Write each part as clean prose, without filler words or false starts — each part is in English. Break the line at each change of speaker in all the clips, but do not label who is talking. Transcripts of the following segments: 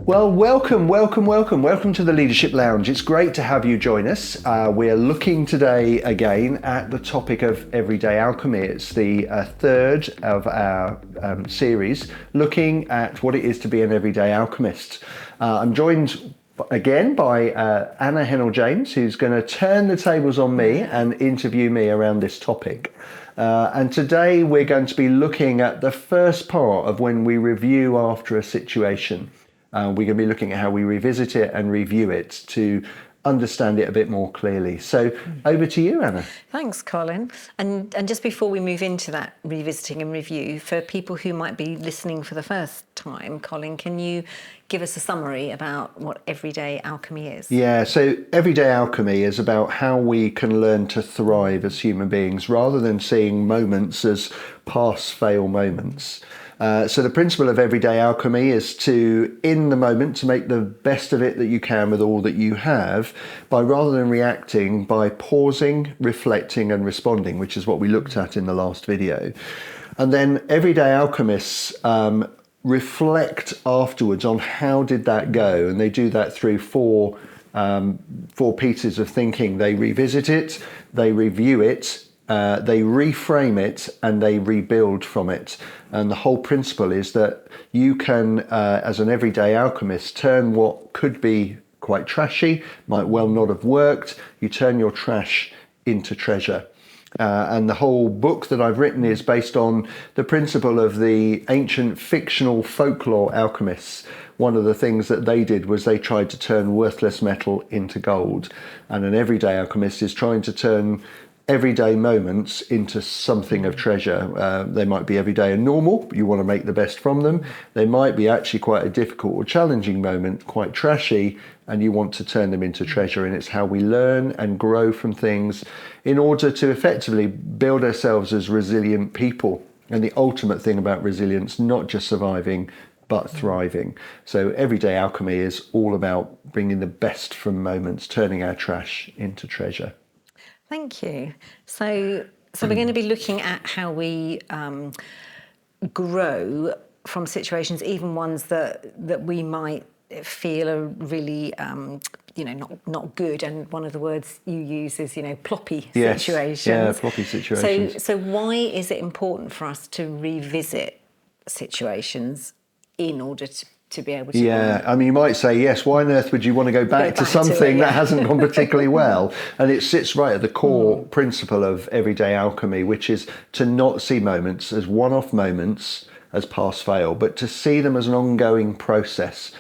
Well, welcome to the Leadership Lounge. It's great to have you join us. We're looking today again at the topic of Everyday Alchemy. It's the third of our series looking at what it is to be an everyday alchemist. I'm joined again by Anna Hennell James, who's going to turn the tables on me and interview me around this topic. And today we're going to be looking at the first part of when we review after a situation. We're going to be looking at how we revisit it and review it to understand it a bit more clearly. So over to you, Anna.
Thanks, Colin. And just before we move into that revisiting and review, for people who might be listening for the first time, Colin, can you give us a summary about what Everyday Alchemy is?
Yeah, so Everyday Alchemy is about how we can learn to thrive as human beings rather than seeing moments as pass-fail moments. So the principle of Everyday Alchemy is to, in the moment, to make the best of it that you can with all that you have, by rather than reacting, by pausing, reflecting and responding, which is what we looked at in the last video. And then Everyday Alchemists reflect afterwards on how did that go, and they do that through four pieces of thinking. They revisit it, they review it, they reframe it, and they rebuild from it. And the whole principle is that you can, as an everyday alchemist, turn what could be quite trashy, might well not have worked, you turn your trash into treasure. And the whole book that I've written is based on the principle of the ancient fictional folklore alchemists. One of the things that they did was they tried to turn worthless metal into gold. And an everyday alchemist is trying to turn everyday moments into something of treasure. They might be everyday and normal, but you want to make the best from them. They might be actually quite a difficult or challenging moment, quite trashy, and you want to turn them into treasure. And it's how we learn and grow from things in order to effectively build ourselves as resilient people. And the ultimate thing about resilience, not just surviving, but thriving. So Everyday Alchemy is all about bringing the best from moments, turning our trash into treasure.
Thank you. So we're going to be looking at how we grow from situations, even ones that we might feel are really, not good. And one of the words you use is, ploppy situations.
Yeah, ploppy situations.
So why is it important for us to revisit situations in order to be able to...
Yeah, I mean, you might say, yes, why on earth would you want to go back to something that hasn't gone particularly well? And it sits right at the core principle of Everyday Alchemy, which is to not see moments as one-off moments, as pass-fail, but to see them as an ongoing process.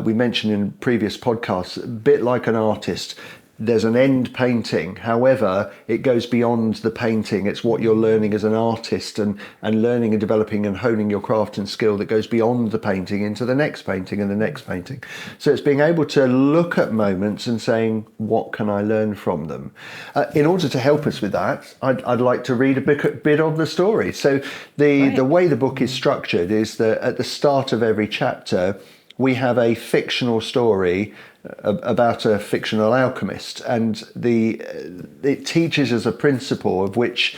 We mentioned in previous podcasts, a bit like an artist. There's an end painting. However, it goes beyond the painting. It's what you're learning as an artist and learning and developing and honing your craft and skill that goes beyond the painting into the next painting and the next painting. So it's being able to look at moments and saying, what can I learn from them? In order to help us with that, I'd like to read a bit of the story. So the way the book is structured is that at the start of every chapter, we have a fictional story about a fictional alchemist, and it teaches us a principle of which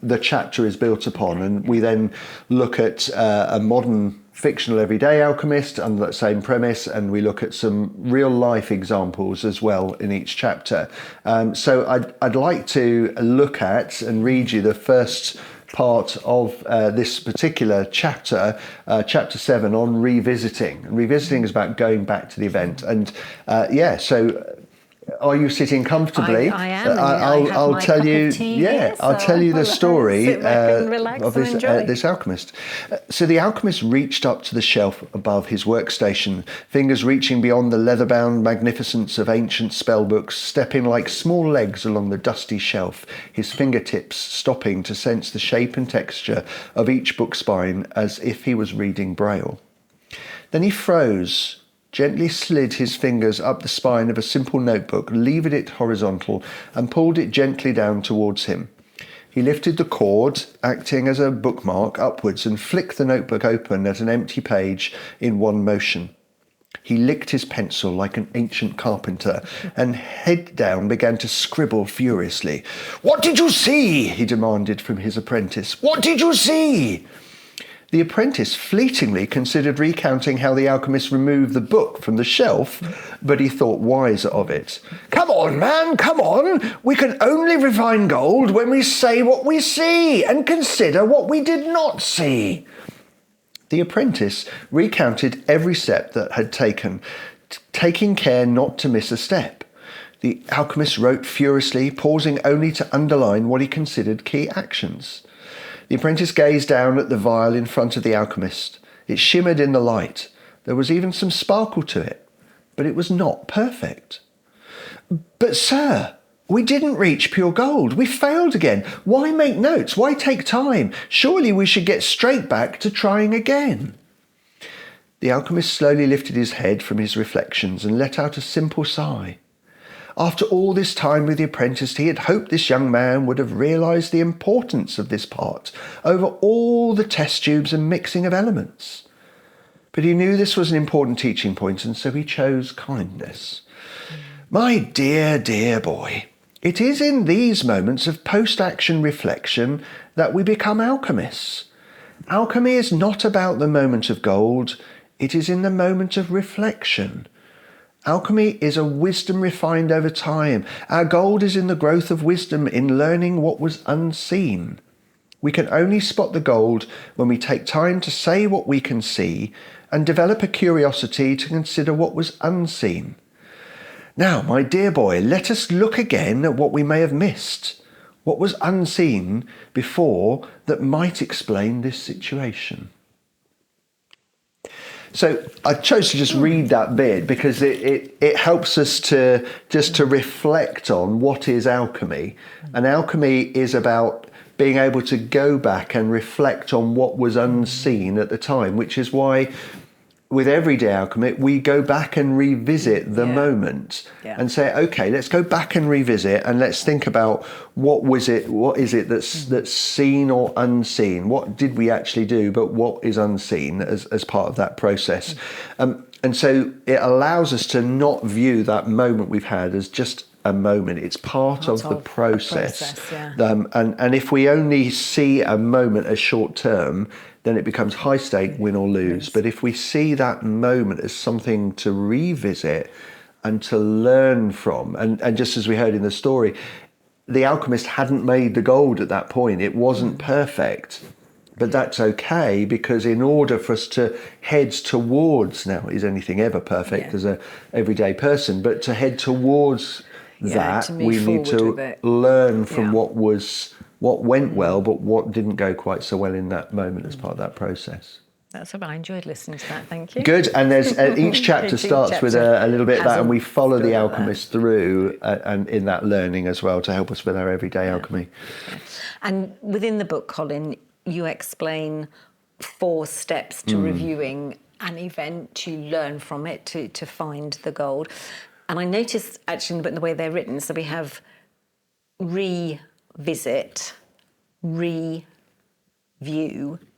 the chapter is built upon, and we then look at a modern fictional everyday alchemist under that same premise, and we look at some real life examples as well in each chapter. So I'd like to look at and read you the first part of this particular chapter, chapter 7 on revisiting. And revisiting is about going back to the event. And so are you sitting comfortably?
I am.
I'll tell you. I'll tell you the story
of
this alchemist. So the alchemist reached up to the shelf above his workstation, fingers reaching beyond the leather-bound magnificence of ancient spellbooks, stepping like small legs along the dusty shelf, his fingertips stopping to sense the shape and texture of each book spine as if he was reading Braille. Then he froze, gently slid his fingers up the spine of a simple notebook, levered it horizontal, and pulled it gently down towards him. He lifted the cord, acting as a bookmark, upwards, and flicked the notebook open at an empty page in one motion. He licked his pencil like an ancient carpenter, and head down began to scribble furiously. "What did you see?" he demanded from his apprentice. "What did you see?" The apprentice fleetingly considered recounting how the alchemist removed the book from the shelf, but he thought wiser of it. "Come on, man, come on. We can only refine gold when we say what we see and consider what we did not see." The apprentice recounted every step that had taken, taking care not to miss a step. The alchemist wrote furiously, pausing only to underline what he considered key actions. The apprentice gazed down at the vial in front of the alchemist. It shimmered in the light. There was even some sparkle to it, but it was not perfect. "But sir, we didn't reach pure gold. We failed again. Why make notes? Why take time? Surely we should get straight back to trying again." The alchemist slowly lifted his head from his reflections and let out a simple sigh. After all this time with the apprentice, he had hoped this young man would have realised the importance of this part over all the test tubes and mixing of elements. But he knew this was an important teaching point, and so he chose kindness. "My dear, dear boy, it is in these moments of post-action reflection that we become alchemists. Alchemy is not about the moment of gold, it is in the moment of reflection. Alchemy is a wisdom refined over time. Our gold is in the growth of wisdom, in learning what was unseen. We can only spot the gold when we take time to say what we can see and develop a curiosity to consider what was unseen. Now, my dear boy, let us look again at what we may have missed, what was unseen before that might explain this situation." So I chose to just read that bit because it helps us to reflect on what is alchemy. And alchemy is about being able to go back and reflect on what was unseen at the time, which is why with Everyday Alchemy, we go back and revisit the moment and say, okay, let's go back and revisit and let's think about what is it that's seen or unseen? What did we actually do, but what is unseen as part of that process? And so it allows us to not view that moment we've had as just a moment. It's part of the process. And if we only see a moment as short term, then it becomes high stake, win or lose. But if we see that moment as something to revisit and to learn from, and just as we heard in the story, the alchemist hadn't made the gold at that point. It wasn't perfect. But that's okay, because in order for us to head towards, now is anything ever perfect as a everyday person, but to head towards that, we need to learn from what went well, but what didn't go quite so well in that moment as part of that process.
That's what I enjoyed listening to that. Thank you.
Good. And there's each chapter starts with a little bit of that, and we follow the alchemist through and in that learning as well to help us with our everyday alchemy.
And within the book, Colin, you explain 4 steps to reviewing an event, to learn from it, to find the gold. And I noticed actually in the way they're written, so we have revisit, review,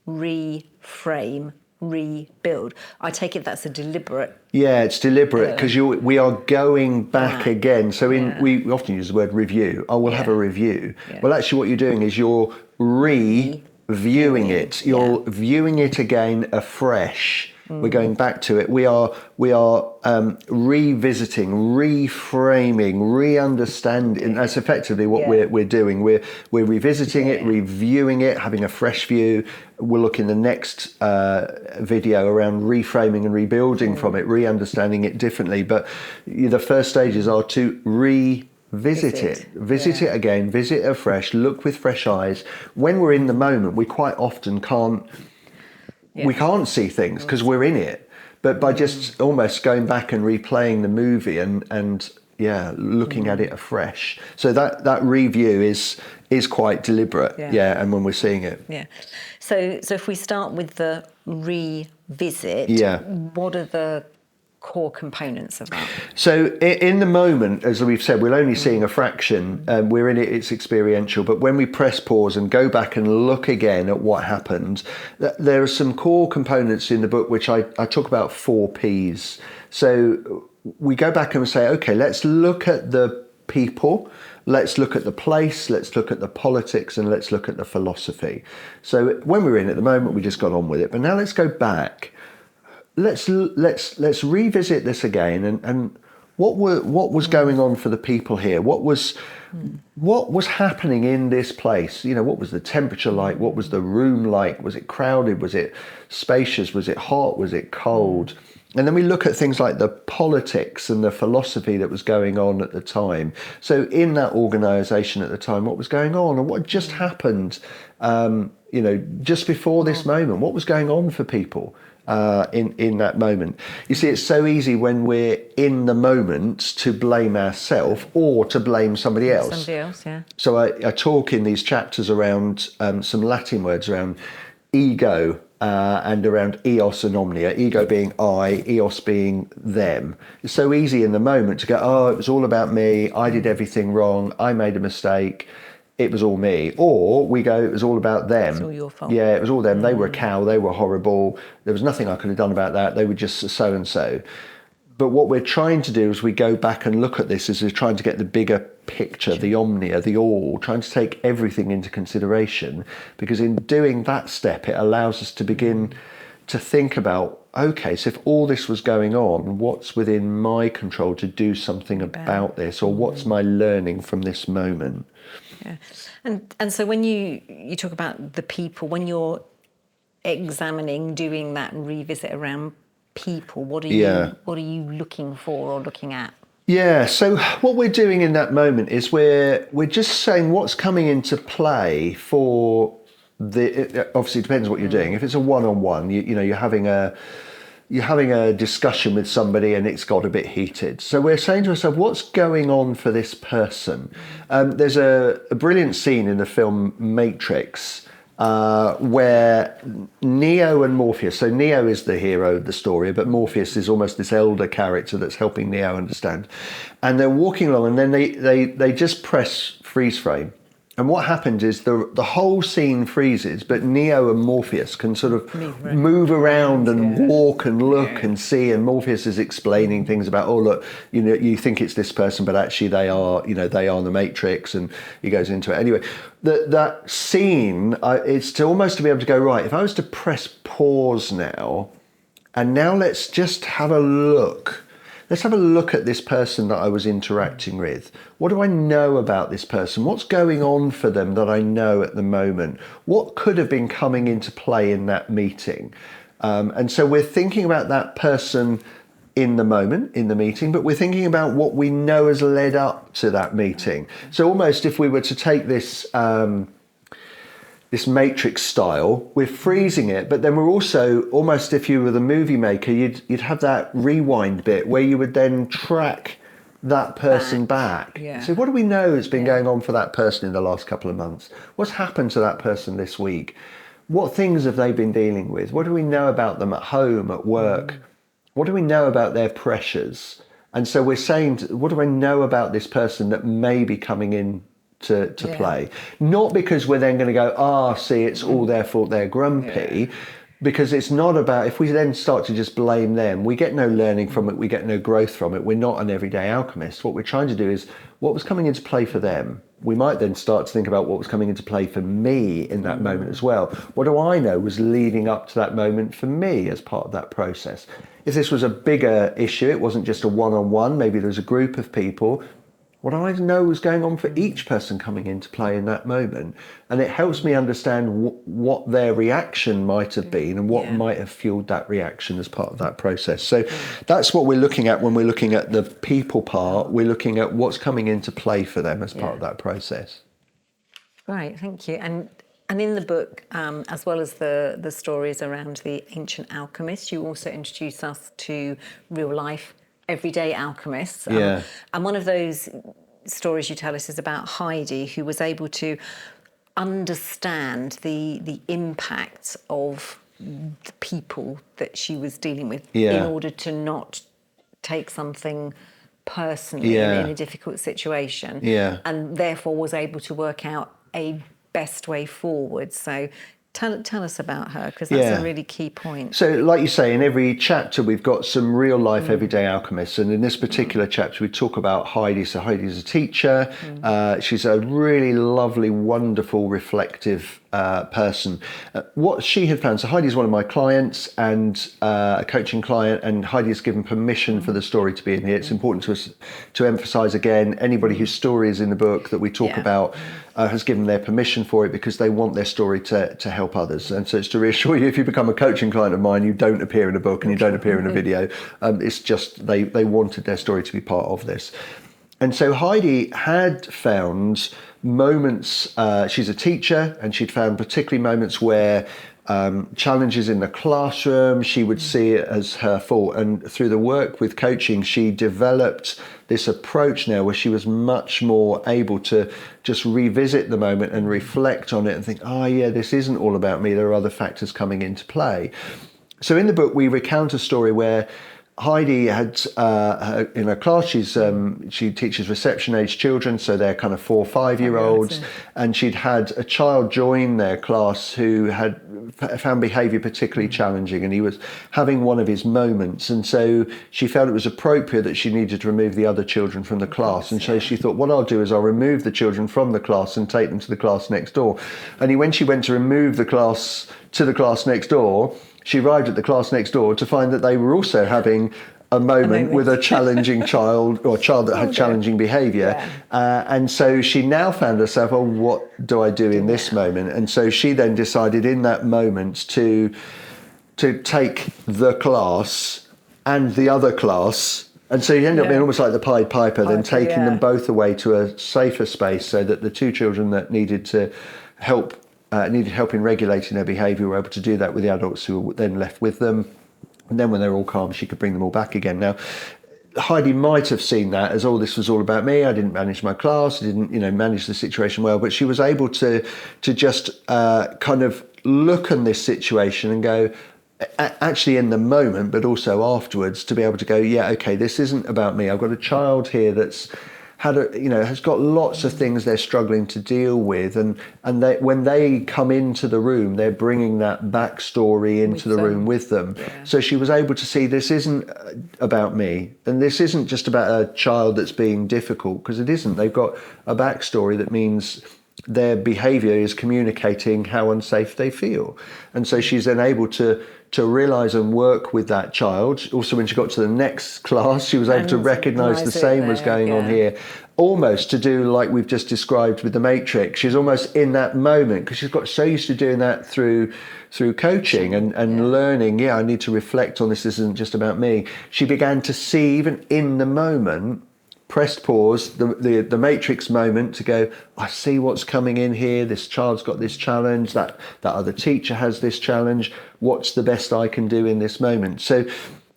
reframe, rebuild. I take it that's a deliberate.
Yeah, it's deliberate because we are going back again. So we often use the word review. Oh, we'll have a review. Yeah. Well, actually what you're doing is you're reviewing it. You're viewing it again afresh. We're going back to it. We are revisiting, reframing, re-understanding. That's effectively what we're doing. We're revisiting it, reviewing it, having a fresh view. We'll look in the next video around reframing and rebuilding from it, re-understanding it differently. But the first stages are to visit it again, visit it afresh, look with fresh eyes. When we're in the moment, we quite often can't see things because we're in it. But by just almost going back and replaying the movie and looking at it afresh. So that review is quite deliberate. And when we're seeing it. Yeah.
So if we start with the revisit, what are the core components of that?
So in the moment, as we've said, we're only seeing a fraction. We're in it, it's experiential. But when we press pause and go back and look again at what happened, there are some core components in the book which I talk about 4 Ps. So we go back and say, okay, let's look at the people. let's look at the place, let's look at the politics, and let's look at the philosophy. So when we're in at the moment, we just got on with it. But now let's go back. Let's revisit this again, and what was going on for the people here? What was happening in this place? What was the temperature like? What was the room like? Was it crowded? Was it spacious? Was it hot? Was it cold? And then we look at things like the politics and the philosophy that was going on at the time. So in that organisation at the time, what was going on, and what just happened, just before this moment? What was going on for people in that moment? You see, it's so easy when we're in the moment to blame ourselves or to blame somebody else.
Somebody else, yeah.
So I talk in these chapters around some Latin words around ego, and around eos and omnia, ego being I, eos being them. It's so easy in the moment to go, oh, it was all about me, I did everything wrong, I made a mistake, it was all me. Or we go, it was all about them.
It's all your fault.
Yeah, it was all them. They were a cow, they were horrible, there was nothing I could have done about that, they were just so-and-so. But what we're trying to do as we go back and look at this is we're trying to get the bigger picture, the omnia, the all, trying to take everything into consideration, because in doing that step, it allows us to begin to think about, okay, so if all this was going on, what's within my control to do something about this, or what's my learning from this moment?
Yeah. And so when you talk about the people, when you're examining, doing that revisit around people, what are you looking for or looking at?
Yeah, so what we're doing in that moment is we're just saying what's coming into play for it obviously depends what you're doing. If it's a one-on-one, you're having a discussion with somebody and it's got a bit heated. So we're saying to ourselves, what's going on for this person? There's a brilliant scene in the film Matrix where Neo and Morpheus, so Neo is the hero of the story, but Morpheus is almost this elder character that's helping Neo understand. And they're walking along, and then they just press freeze frame. And what happens is the whole scene freezes, but Neo and Morpheus can sort of move around and walk and look and see. And Morpheus is explaining things about, oh look, you think it's this person, but actually they are the Matrix, and he goes into it. Anyway, that scene, it's to almost to be able to go, right, if I was to press pause now, and now let's just have a look. Let's have a look at this person that I was interacting with. What do I know about this person? What's going on for them that I know at the moment? What could have been coming into play in that meeting? And so we're thinking about that person in the moment, in the meeting, but we're thinking about what we know has led up to that meeting. So almost if we were to take this Matrix style, we're freezing it, but then we're also almost, if you were the movie maker, you'd have that rewind bit where you would then track that person back.
Yeah.
So what do we know has been going on for that person in the last couple of months? What's happened to that person this week? What things have they been dealing with? What do we know about them at home, at work? What do we know about their pressures? And so we're saying, what do I know about this person that may be coming in to play? Not because we're then going to go, see, it's all their fault, they're grumpy, because it's not about, if we then start to just blame them, we get no learning from it, we get no growth from it. We're not an everyday alchemist. What we're trying to do is, what was coming into play for them? We might then start to think about what was coming into play for me in that moment as well. What do I know was leading up to that moment for me as part of that process? If this was a bigger issue, it wasn't just a one-on-one, maybe there's a group of people, what I know was going on for each person coming into play in that moment. And it helps me understand what their reaction might have been and what might have fueled that reaction as part of that process. So that's what we're looking at when we're looking at the people part. We're looking at what's coming into play for them as part of that process.
Right, thank you. And in the book, as well as the stories around the ancient alchemists, you also introduce us to real life everyday alchemists. And one of those stories you tell us is about Heidi, who was able to understand the impact of the people that she was dealing with in order to not take something personally in a difficult situation, and therefore was able to work out a best way forward. So Tell us about her, because that's
Yeah.
a really key point.
So, like you say, in every chapter we've got some real life everyday alchemists, and in this particular chapter we talk about Heidi. So Heidi's a teacher. She's a really lovely, wonderful, reflective person. What she had found, so Heidi's one of my clients and a coaching client, and Heidi has given permission for the story to be in here. It's important to us to emphasise again, anybody whose story is in the book that we talk about has given their permission for it, because they want their story to help others. And so it's to reassure you, if you become a coaching client of mine, you don't appear in a book and you don't appear in a video. It's just they wanted their story to be part of this. And so Heidi had found moments, she's a teacher, and she'd found particularly moments where challenges in the classroom, she would see it as her fault. And through the work with coaching, she developed this approach now where she was much more able to just revisit the moment and reflect on it and think, oh yeah, this isn't all about me, there are other factors coming into play. So in the book, we recount a story where Heidi had, in her class, she teaches reception-age children, so they're kind of 4 or 5-year-olds, and she'd had a child join their class who had found behaviour particularly challenging, and he was having one of his moments, and so she felt it was appropriate that she needed to remove the other children from the class, and so she thought, what I'll do is I'll remove the children from the class and take them to the class next door. And when she went to remove the class to the class next door, she arrived at the class next door to find that they were also having a moment with a challenging child, or a child that had challenging behaviour. And so she now found herself, oh, what do I do in this moment? And so she then decided in that moment to take the class and the other class. And so you end up being almost like the Pied Piper, then taking them both away to a safer space, so that the 2 children that needed help in regulating their behaviour were able to do that with the adults who were then left with them. And then when they were all calm, she could bring them all back again. Now, Heidi might have seen that as, oh, this was all about me. I didn't manage my class. I didn't, manage the situation well. But she was able to just kind of look on this situation and go, actually in the moment, but also afterwards, to be able to go, yeah, okay, this isn't about me. I've got a child here that's has got lots of things they're struggling to deal with, and when they come into the room, they're bringing that backstory into the room with them. So she was able to see, this isn't about me, and this isn't just about a child that's being difficult, because it isn't. They've got a backstory that means their behaviour is communicating how unsafe they feel, and so she's then able to realise and work with that child. Also, when she got to the next class, she was able to recognise the same was going on here, almost to do like we've just described with the Matrix. She's almost in that moment, because she's got so used to doing that through coaching and learning, I need to reflect on this isn't just about me. She began to see, even in the moment, pressed pause, the Matrix moment, to go, I see what's coming in here. This child's got this challenge, that other teacher has this challenge. What's the best I can do in this moment? So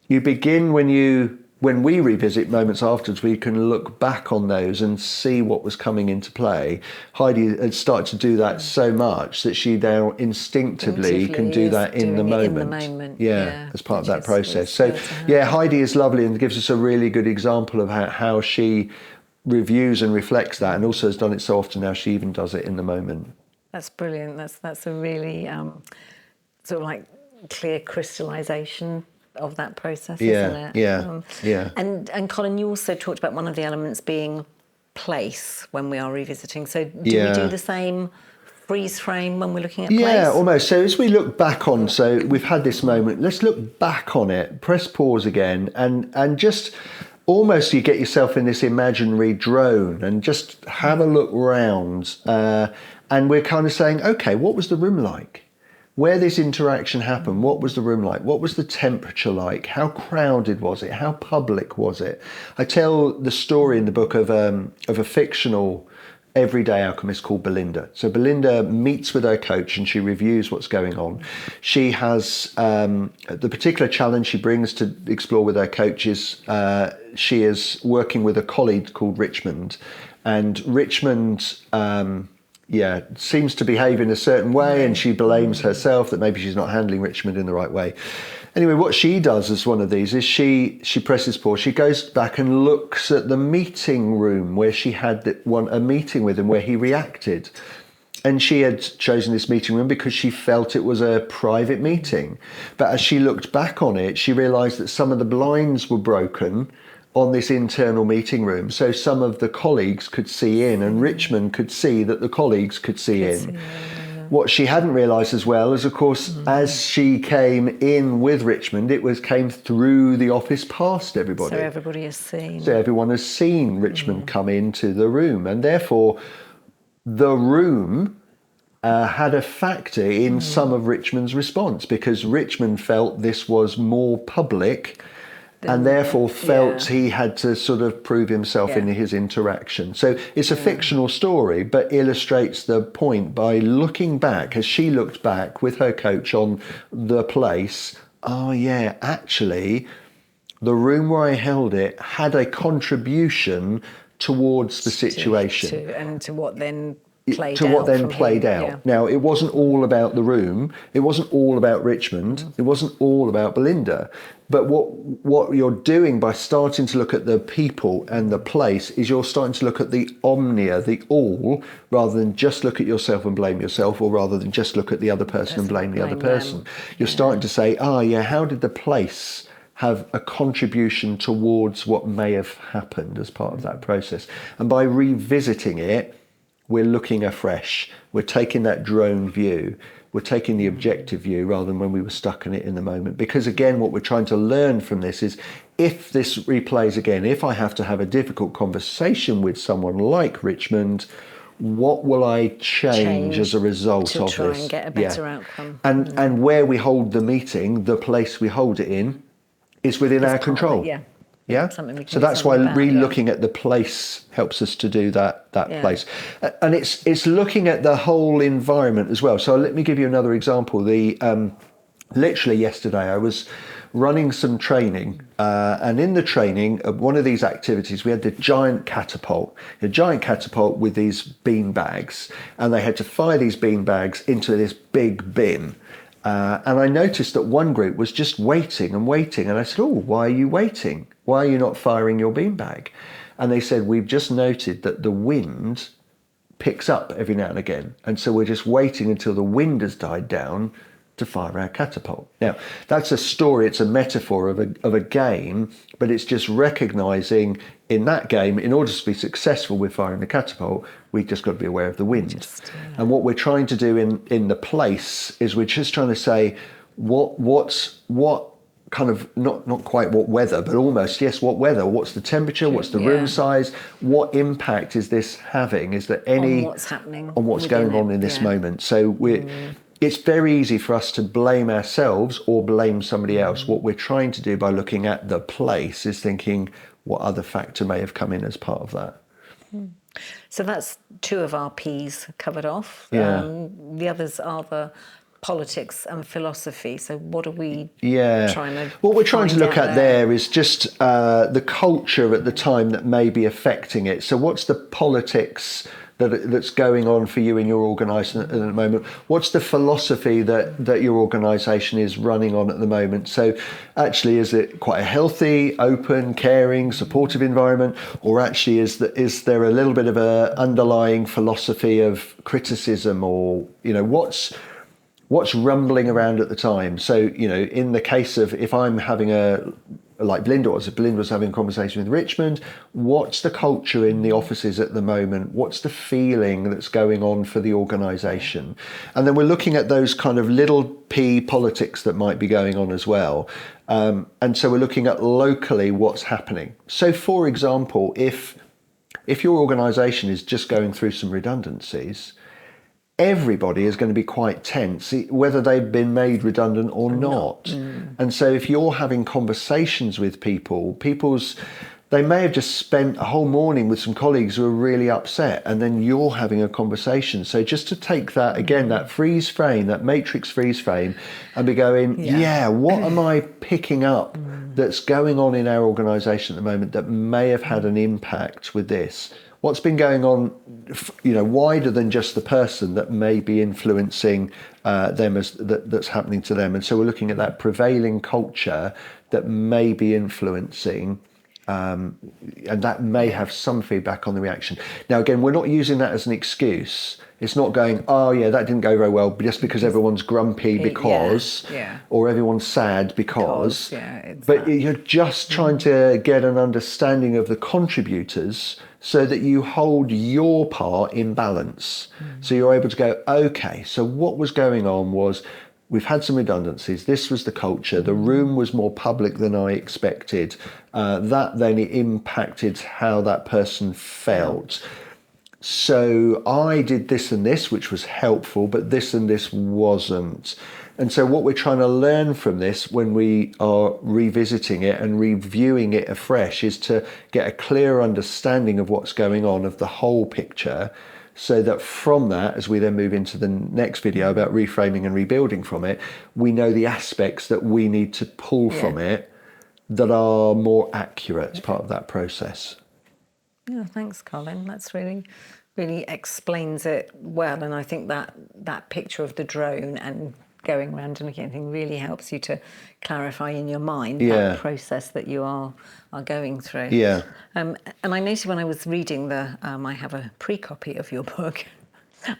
you begin, when we revisit moments afterwards, we can look back on those and see what was coming into play. Heidi had started to do that so much that she now instinctively can do that in the moment. As part of that process. So Heidi is lovely and gives us a really good example of how she reviews and reflects that, and also has done it so often now she even does it in the moment.
That's brilliant. That's a really sort of like clear crystallization of that process, isn't it? And Colin, you also talked about one of the elements being place when we are revisiting. So do we do the same freeze frame when we're looking at place?
Yeah, almost. So as we look back on, so we've had this moment, let's look back on it, press pause again, and just almost you get yourself in this imaginary drone and just have a look round. And we're kind of saying, okay, what was the room like? Where this interaction happened, what was the room like? What was the temperature like? How crowded was it? How public was it? I tell the story in the book of a fictional everyday alchemist called Belinda. So Belinda meets with her coach and she reviews what's going on. She has the particular challenge she brings to explore with her coach is she is working with a colleague called Richmond, and Richmond seems to behave in a certain way, and she blames herself that maybe she's not handling Richmond in the right way. Anyway, what she does as one of these is she presses pause. She goes back and looks at the meeting room where she had a meeting with him where he reacted. And she had chosen this meeting room because she felt it was a private meeting. But as she looked back on it, she realised that some of the blinds were broken on this internal meeting room. So some of the colleagues could see in, and Richmond could see that the colleagues could see in. What she hadn't realised as well is, of course, as she came in with Richmond, came through the office past everybody.
So everybody has seen.
So everyone has seen Richmond come into the room, and therefore the room had a factor in some of Richmond's response, because Richmond felt this was more public and therefore felt he had to sort of prove himself in his interaction. So it's a fictional story, but illustrates the point by looking back, as she looked back with her coach on the place. Oh yeah, actually, the room where I held it had a contribution towards the situation.
And to what then
played out.
Yeah.
Now, it wasn't all about the room. It wasn't all about Richmond. It wasn't all about Belinda. But what you're doing by starting to look at the people and the place is you're starting to look at the omnia, the all, rather than just look at yourself and blame yourself, or rather than just look at the other person and blame the other person. You're starting to say, how did the place have a contribution towards what may have happened as part of that process? And by revisiting it, we're looking afresh. We're taking that drone view. We're taking the objective view rather than when we were stuck in it in the moment. Because again, what we're trying to learn from this is, if this replays again, if I have to have a difficult conversation with someone like Richmond, what will I change as a result of this?
To try and get a better outcome.
And where we hold the meeting, the place we hold it in, is within our control. Yeah. So that's why re-looking at the place helps us to do that place. And it's looking at the whole environment as well. So let me give you another example. Literally yesterday I was running some training, and in the training of one of these activities, we had the giant catapult with these bean bags, and they had to fire these bean bags into this big bin. And I noticed that one group was just waiting and waiting. And I said, why are you waiting? Why are you not firing your beanbag? And they said, we've just noted that the wind picks up every now and again. And so we're just waiting until the wind has died down to fire our catapult. Now, that's a story, it's a metaphor of a game, but it's just recognising in that game, in order to be successful with firing the catapult, we've just got to be aware of the wind. And what we're trying to do in the place is we're just trying to say, what kind of, not quite what weather, but almost, yes, what weather, what's the temperature, what's the room size, what impact is this having? Is there any...
on what's happening.
On what's going on in this moment. So it's very easy for us to blame ourselves or blame somebody else. What we're trying to do by looking at the place is thinking, what other factor may have come in as part of that?
So that's two of our P's covered off. The others are the politics and philosophy. So what are we trying to...
What we're trying to look at there is just the culture at the time that may be affecting it. So what's the politics that's going on for you in your organisation at the moment? What's the philosophy that your organisation is running on at the moment? So actually, is it quite a healthy, open, caring, supportive environment? Or actually is there a little bit of a underlying philosophy of criticism, or, what's rumbling around at the time? So, in the case of, if I'm having like Belinda was, if Belinda was having a conversation with Richmond, what's the culture in the offices at the moment? What's the feeling that's going on for the organisation? And then we're looking at those kind of little p politics that might be going on as well. And so we're looking at locally what's happening. So for example, if your organisation is just going through some redundancies, everybody is going to be quite tense, whether they've been made redundant or not. And so if you're having conversations with they may have just spent a whole morning with some colleagues who are really upset, and then you're having a conversation. So just to take that, again, that freeze frame, that matrix freeze frame, and be going, what am I picking up that's going on in our organisation at the moment that may have had an impact with this? What's been going on, wider than just the person that may be influencing them that's happening to them? And so we're looking at that prevailing culture that may be influencing and that may have some feedback on the reaction. Now, again, we're not using that as an excuse. It's not going, oh yeah, that didn't go very well, just because everyone's grumpy because, or everyone's sad because. But you're just trying to get an understanding of the contributors so that you hold your part in balance. So you're able to go, okay, so what was going on was, we've had some redundancies. This was the culture. The room was more public than I expected. That then impacted how that person felt. So I did this and this, which was helpful, but this and this wasn't. And so what we're trying to learn from this when we are revisiting it and reviewing it afresh is to get a clear understanding of what's going on, of the whole picture, so that from that, as we then move into the next video about reframing and rebuilding from it, we know the aspects that we need to pull from it that are more accurate as part of that process.
Yeah, thanks, Colin. That's really explains it well. And I think that picture of the drone and going around and looking at things really helps you to clarify in your mind that process that you are going through.
Yeah.
And I noticed when I was reading I have a pre-copy of your book,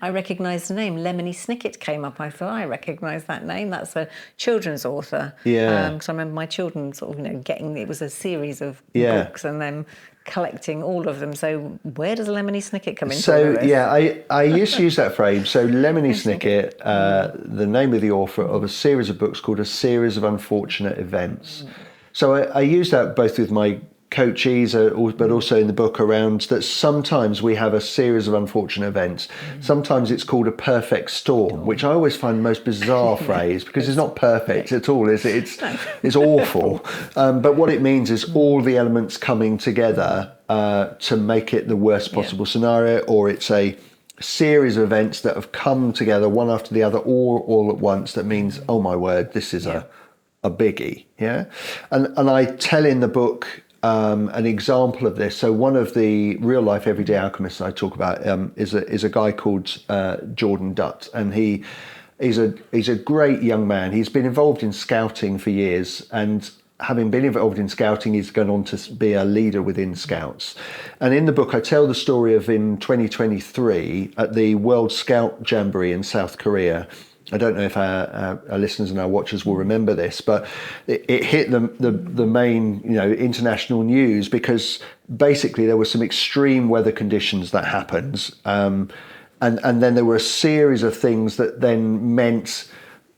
I recognised the name. Lemony Snicket came up. I thought, I recognise that name. That's a children's author.
Yeah.
Because I remember my children sort of, getting, it was a series of books and then collecting all of them. So where does Lemony Snicket come into all of this?
Yeah, I used to use that phrase. So Lemony Snicket, the name of the author of a series of books called A Series of Unfortunate Events. So I use that both with my coachees, but also in the book around that sometimes we have a series of unfortunate events. Sometimes it's called a perfect storm, which I always find the most bizarre phrase because it's not perfect at all, is it? It's awful. But what it means is all the elements coming together to make it the worst possible scenario, or it's a series of events that have come together one after the other all at once that means, oh my word, this is a biggie. And I tell in the book an example of this. So one of the real life everyday alchemists I talk about is a guy called Jordan Dutt, and he's a great young man. He's been involved in scouting for years, and having been involved in scouting, he's gone on to be a leader within Scouts. And in the book, I tell the story of in 2023 at the World Scout Jamboree in South Korea. I don't know if our listeners and our watchers will remember this, but it hit the main international news because basically there were some extreme weather conditions that happened, and then there were a series of things that then meant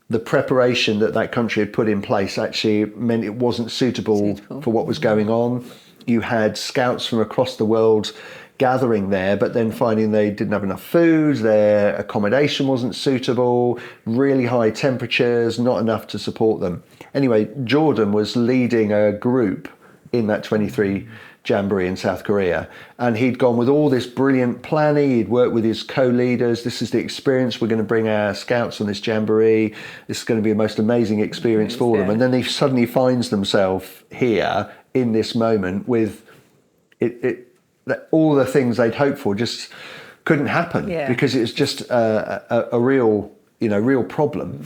the preparation that country had put in place actually meant it wasn't suitable for what was going on. You had scouts from across the world gathering there, but then finding they didn't have enough food, their accommodation wasn't suitable, really high temperatures, not enough to support them. Anyway, Jordan was leading a group in that 23 Jamboree in South Korea, and he'd gone with all this brilliant planning. He'd worked with his co-leaders. This is the experience we're going to bring our scouts on this Jamboree. This is going to be the most amazing experience for them. And then he suddenly finds themselves here in this moment with all the things they'd hoped for just couldn't happen because it's just a real problem.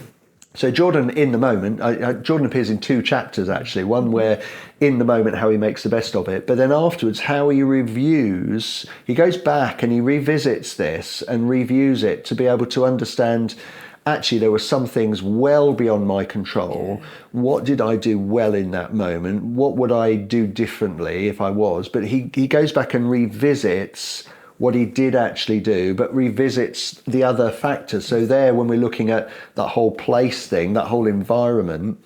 So Jordan, in the moment, Jordan appears in 2 chapters actually. One where in the moment how he makes the best of it, but then afterwards how he reviews. He goes back and he revisits this and reviews it to be able to understand. Actually, there were some things well beyond my control. What did I do well in that moment? What would I do differently if I was? But he goes back and revisits what he did actually do, but revisits the other factors. So there, when we're looking at that whole place thing, that whole environment,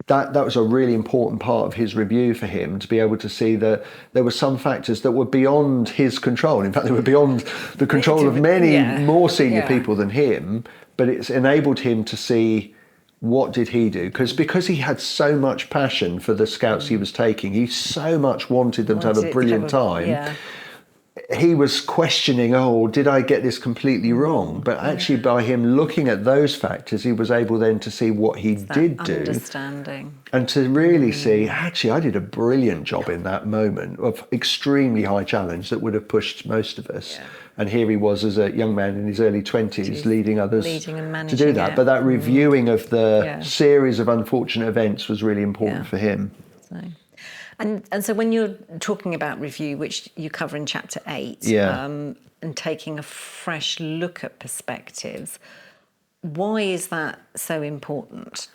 that was a really important part of his review for him, to be able to see that there were some factors that were beyond his control. In fact, they were beyond the control of many more senior people than him. But it's enabled him to see what did he do, because he had so much passion for the scouts he was taking. He so much wanted them to have a brilliant time. He was questioning, did I get this completely wrong? But actually by him looking at those factors, he was able then to see what he did do.
Understanding.
And to really see, actually, I did a brilliant job in that moment of extremely high challenge that would have pushed most of us. And here he was as a young man in his early 20s leading others to do that. But that reviewing of the series of unfortunate events was really important for him.
And so when you're talking about review, which you cover in chapter 8,
Yeah.
and taking a fresh look at perspectives, why is that so important?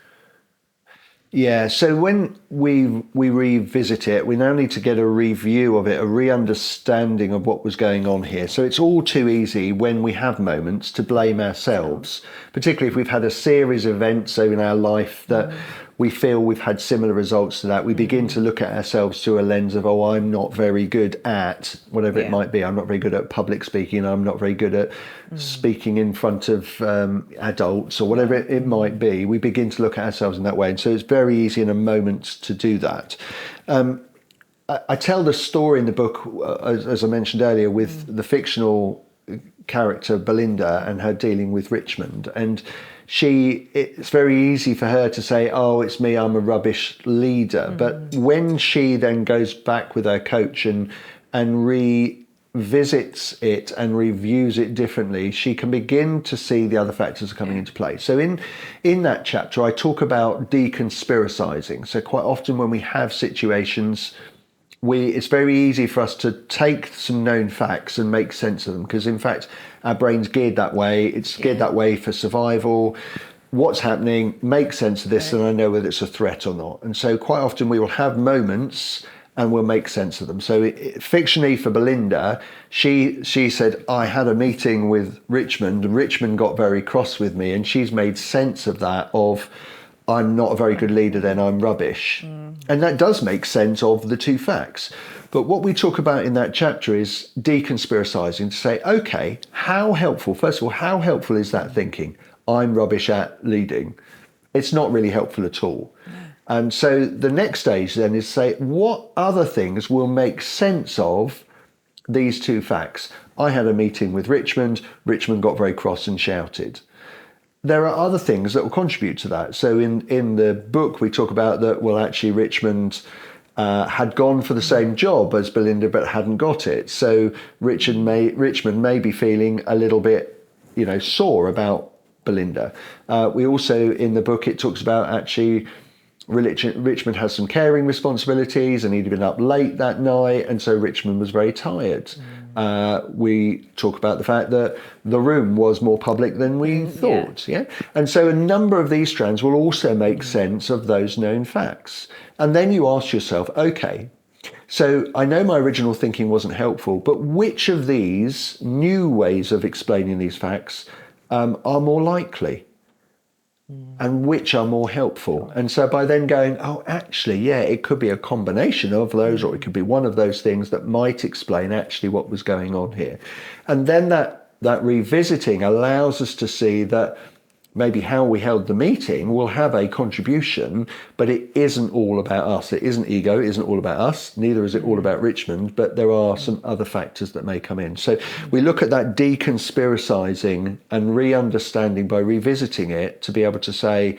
Yeah, so when we revisit it, we now need to get a review of it, a re-understanding of what was going on here. So it's all too easy when we have moments to blame ourselves, particularly if we've had a series of events in our life that we feel we've had similar results to that. We begin to look at ourselves through a lens of, oh, I'm not very good at whatever it might be. I'm not very good at public speaking. I'm not very good at speaking in front of adults or whatever it might be. We begin to look at ourselves in that way. And so it's very easy in a moment to do that. I tell the story in the book, as I mentioned earlier, with the fictional character Belinda and her dealing with Richmond. And it's very easy for her to say, oh, it's me, I'm a rubbish leader. But when she then goes back with her coach and revisits it and reviews it differently, she can begin to see the other factors coming into play. So in that chapter, I talk about deconspiracizing. So quite often when we have situations, it's very easy for us to take some known facts and make sense of them, because in fact our brain's geared that way. It's geared that way for survival. What's happening, make sense of this, and I know whether it's a threat or not. And so quite often we will have moments and we'll make sense of them. So fictionally for Belinda, she said, I had a meeting with Richmond and Richmond got very cross with me, and she's made sense of that, of I'm not a very good leader, then I'm rubbish. And that does make sense of the two facts. But what we talk about in that chapter is deconspiracizing, to say, okay, how helpful, first of all, how helpful is that thinking? I'm rubbish at leading. It's not really helpful at all. And so the next stage then is say, what other things will make sense of these two facts? I had a meeting with Richmond. Richmond got very cross and shouted. There are other things that will contribute to that. So in the book, we talk about that, well, actually, Richmond had gone for the same job as Belinda, but hadn't got it. So Richmond may be feeling a little bit, sore about Belinda. We also, in the book, it talks about actually Richmond has some caring responsibilities and he'd been up late that night, and so Richmond was very tired. We talk about the fact that the room was more public than we thought. And so a number of these strands will also make sense of those known facts. And then you ask yourself, okay, so I know my original thinking wasn't helpful, but which of these new ways of explaining these facts are more likely? And which are more helpful? And so by then going, oh, actually, it could be a combination of those, or it could be one of those things that might explain actually what was going on here. And then that revisiting allows us to see that maybe how we held the meeting will have a contribution, but it isn't all about us. It isn't ego, it isn't all about us, neither is it all about Richmond, but there are some other factors that may come in. So we look at that deconspiracizing and re-understanding by revisiting it to be able to say,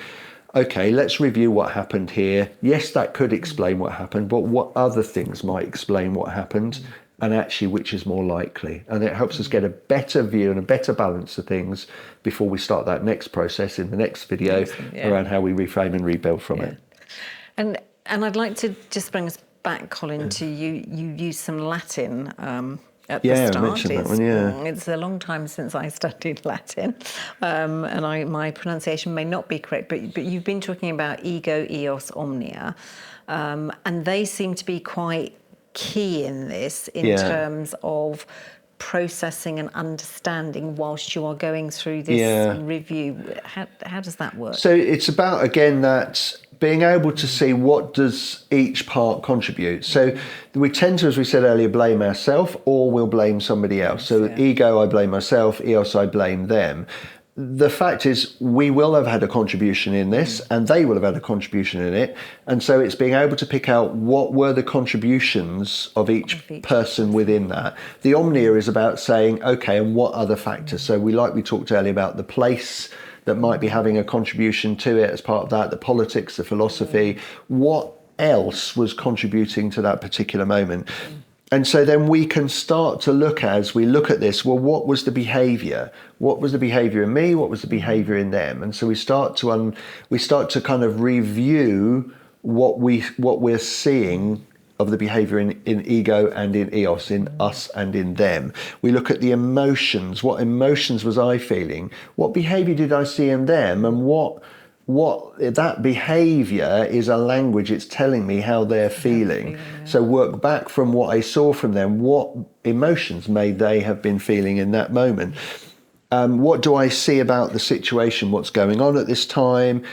okay, let's review what happened here. Yes, that could explain what happened, but what other things might explain what happened? And actually which is more likely. And it helps us get a better view and a better balance of things before we start that next process in the next video around how we reframe and rebuild from it.
And I'd like to just bring us back, Colin, to you use some Latin at the start.
I mentioned that one,
It's a long time since I studied Latin, and my pronunciation may not be correct, but you've been talking about ego, eos, omnia, and they seem to be quite key in this in terms of processing and understanding whilst you are going through this review. How does that work? So
it's about, again, that being able to see what does each part contribute. So we tend to, as we said earlier, blame ourselves, or we'll blame somebody else. So ego, I blame myself, eos, I blame them. The fact is, we will have had a contribution in this, and they will have had a contribution in it. And so it's being able to pick out what were the contributions of each person within that. The omnia is about saying, okay, and what other factors? So we talked earlier about the place that might be having a contribution to it as part of that, the politics, the philosophy. What else was contributing to that particular moment? And so then we can start to look, as we look at this, well, what was the behaviour? What was the behaviour in me? What was the behaviour in them? And so we start to kind of review what we're seeing of the behavior in ego and in eos, in us and in them. We look at the emotions. What emotions was I feeling? What behavior did I see in them? And what that behavior is a language. It's telling me how they're feeling. So work back from what I saw from them. What emotions may they have been feeling in that moment? What do I see about the situation? What's going on at this time?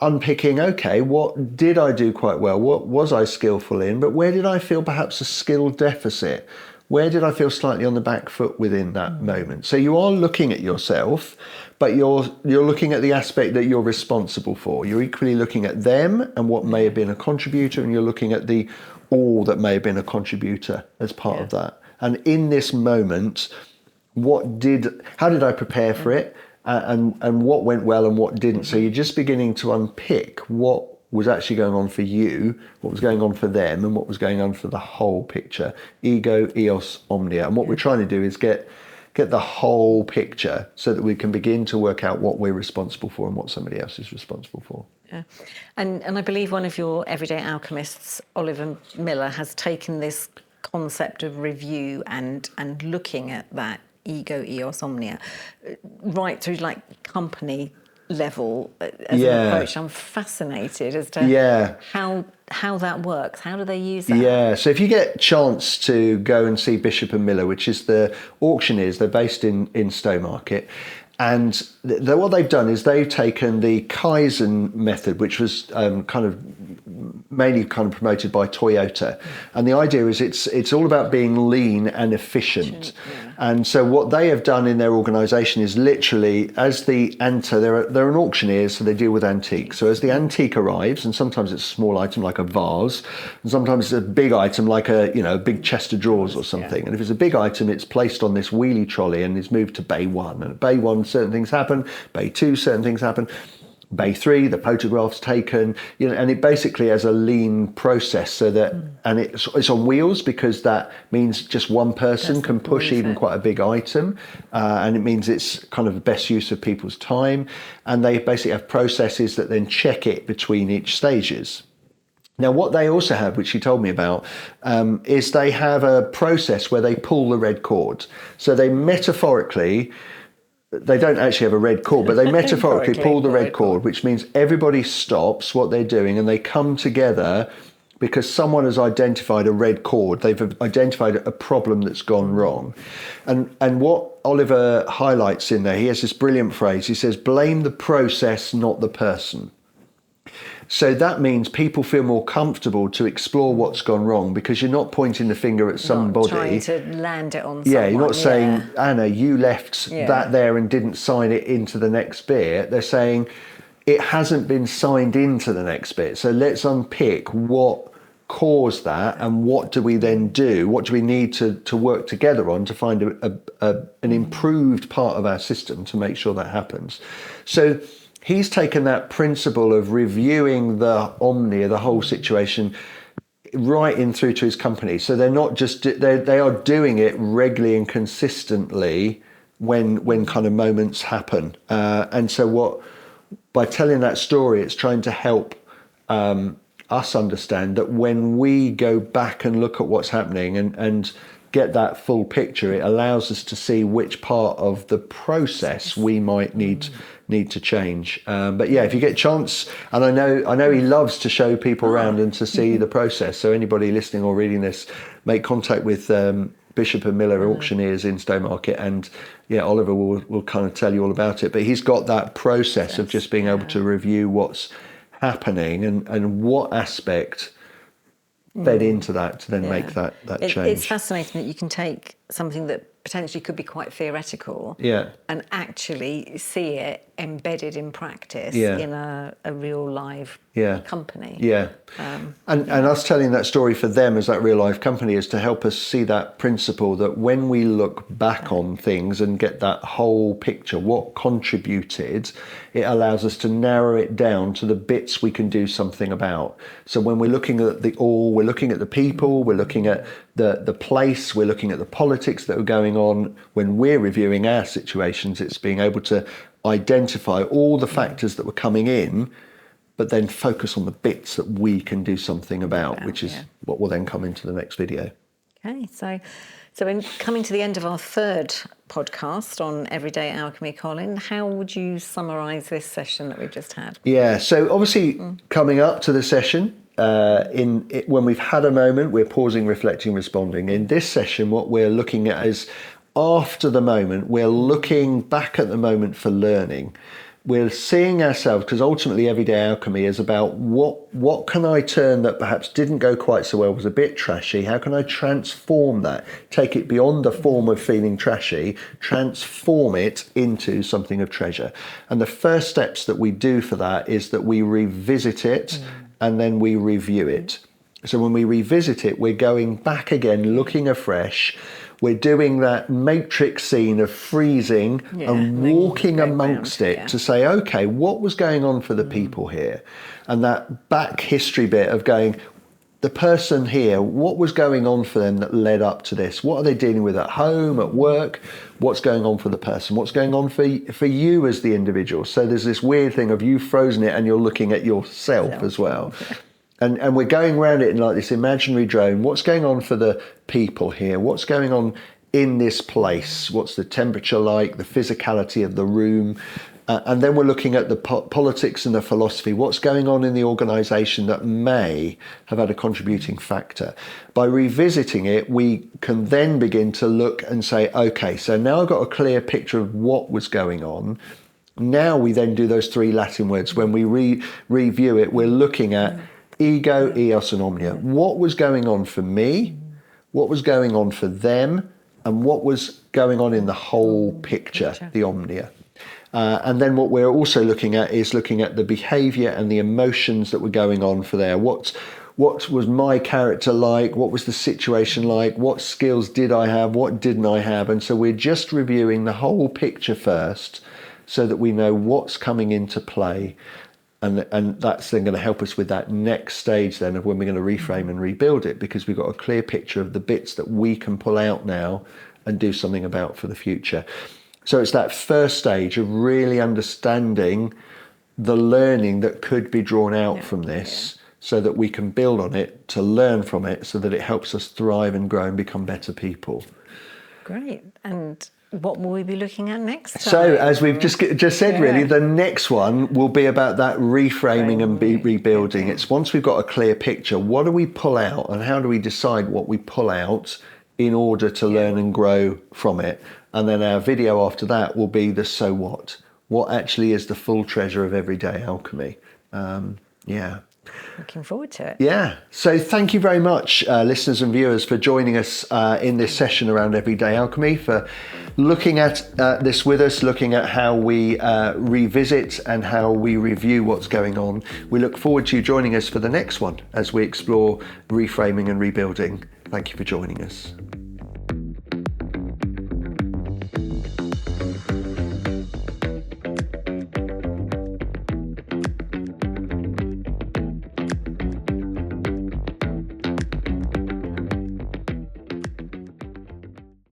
Unpicking, okay, what did I do quite well? What was I skillful in? But where did I feel perhaps a skill deficit? Where did I feel slightly on the back foot within that moment? So you are looking at yourself, but you're looking at the aspect that you're responsible for. You're equally looking at them and what may have been a contributor, and you're looking at the all that may have been a contributor as part of that. And in this moment, how did I prepare for it? And what went well and what didn't. So you're just beginning to unpick what was actually going on for you, what was going on for them, and what was going on for the whole picture. Ego, eos, omnia. And what we're trying to do is get the whole picture so that we can begin to work out what we're responsible for and what somebody else is responsible for.
Yeah. And I believe one of your everyday alchemists, Oliver Miller, has taken this concept of review and looking at that ego, eos, omnia, right through like company level as an approach. I'm fascinated as to how that works. How do they use that?
Yeah, so if you get a chance to go and see Bishop and Miller, which is the auctioneers, they're based in Stowmarket, and what they've done is they've taken the Kaizen method, which was mainly promoted by Toyota, and the idea is it's all about being lean and efficient. And so what they have done in their organisation is literally, as they're an auctioneer, so they deal with antiques. So as the antique arrives, and sometimes it's a small item like a vase, and sometimes it's a big item like a big chest of drawers or something. And if it's a big item, it's placed on this wheelie trolley and is moved to bay 1. And at bay 1, certain things happen. Bay 2, certain things happen. Bay 3, the photograph's taken, and it basically has a lean process so that, and it's on wheels because that means just one person can push even quite a big item, and it means it's kind of the best use of people's time, and they basically have processes that then check it between each stages. Now, what they also have, which she told me about, is they have a process where they pull the red cord. So they don't actually have a red cord, but they metaphorically pull the red cord, which means everybody stops what they're doing and they come together because someone has identified a red cord. They've identified a problem that's gone wrong. And what Oliver highlights in there, he has this brilliant phrase. He says, blame the process, not the person. So that means people feel more comfortable to explore what's gone wrong because you're not pointing the finger at somebody.
Not trying to land it on someone.
Yeah, you're not saying, Anna, you left that there and didn't sign it into the next bit. They're saying it hasn't been signed into the next bit. So let's unpick what caused that and what do we then do? What do we need to work together on to find an improved part of our system to make sure that happens? So he's taken that principle of reviewing the omnia, the whole situation, right in through to his company. So they're not just, they are doing it regularly and consistently when kind of moments happen. And so by telling that story, it's trying to help us understand that when we go back and look at what's happening and get that full picture, it allows us to see which part of the process we might need to change. But yeah, if you get a chance, and I know he loves to show people around and to see the process. So anybody listening or reading this, make contact with Bishop and Miller auctioneers in Stowmarket, and Oliver will kind of tell you all about it. But he's got that process of just being able to review what's happening and what aspect fed into that to then make that change.
It's fascinating that you can take something that potentially could be quite theoretical and actually see it embedded in practice in a real live company. And us telling that story for them as that real life company is to help us see that principle that when we look back on things and get that whole picture, what contributed, it allows us to narrow it down to the bits we can do something about. So when we're looking at the all, we're looking at the people, we're looking at the place, we're looking at the politics that are going on. When we're reviewing our situations, it's being able to identify all the factors that were coming in
but then focus on the bits that we can do something about, which is what will then come into the next video.
Okay, so in coming to the end of our third podcast on Everyday Alchemy, Colin, how would you summarise this session that we've just had?
Yeah, so obviously coming up to the session, when we've had a moment, we're pausing, reflecting, responding. In this session, what we're looking at is after the moment, we're looking back at the moment for learning. We're seeing ourselves, because ultimately Everyday Alchemy is about what can I turn that perhaps didn't go quite so well, was a bit trashy, how can I transform that, take it beyond the form of feeling trashy, transform it into something of treasure. And the first steps that we do for that is that we revisit it and then we review it. So when we revisit it, we're going back again, looking afresh. We're doing that matrix scene of freezing and walking amongst it to say, okay, what was going on for the people here? And that back history bit of going, the person here, what was going on for them that led up to this? What are they dealing with at home, at work? What's going on for the person? What's going on for you as the individual? So there's this weird thing of you frozen it and you're looking at yourself as well. And we're going around it in like this imaginary drone. What's going on for the people here? What's going on in this place? What's the temperature like? The physicality of the room? And then we're looking at the politics and the philosophy. What's going on in the organisation that may have had a contributing factor? By revisiting it, we can then begin to look and say, okay, so now I've got a clear picture of what was going on. Now we then do those three Latin words. When we review it, we're looking at ego, eos and omnia. What was going on for me? What was going on for them? And what was going on in the whole picture, the omnia? And then what we're also looking at is looking at the behaviour and the emotions that were going on for there. What was my character like? What was the situation like? What skills did I have? What didn't I have? And so we're just reviewing the whole picture first so that we know what's coming into play. And that's then going to help us with that next stage then of when we're going to reframe and rebuild it, because we've got a clear picture of the bits that we can pull out now and do something about for the future. So it's that first stage of really understanding the learning that could be drawn out from this so that we can build on it, to learn from it, so that it helps us thrive and grow and become better people.
Great. And what will we be looking at next time?
So, as we've just said, really, the next one will be about that reframing and rebuilding. It's once we've got a clear picture, what do we pull out and how do we decide what we pull out in order to learn and grow from it? And then our video after that will be the so what. What actually is the full treasure of Everyday Alchemy?
Looking forward to it.
Yeah. So thank you very much, listeners and viewers, for joining us in this session around Everyday Alchemy, for looking at this with us, looking at how we revisit and how we review what's going on. We look forward to you joining us for the next one as we explore reframing and rebuilding. Thank you for joining us.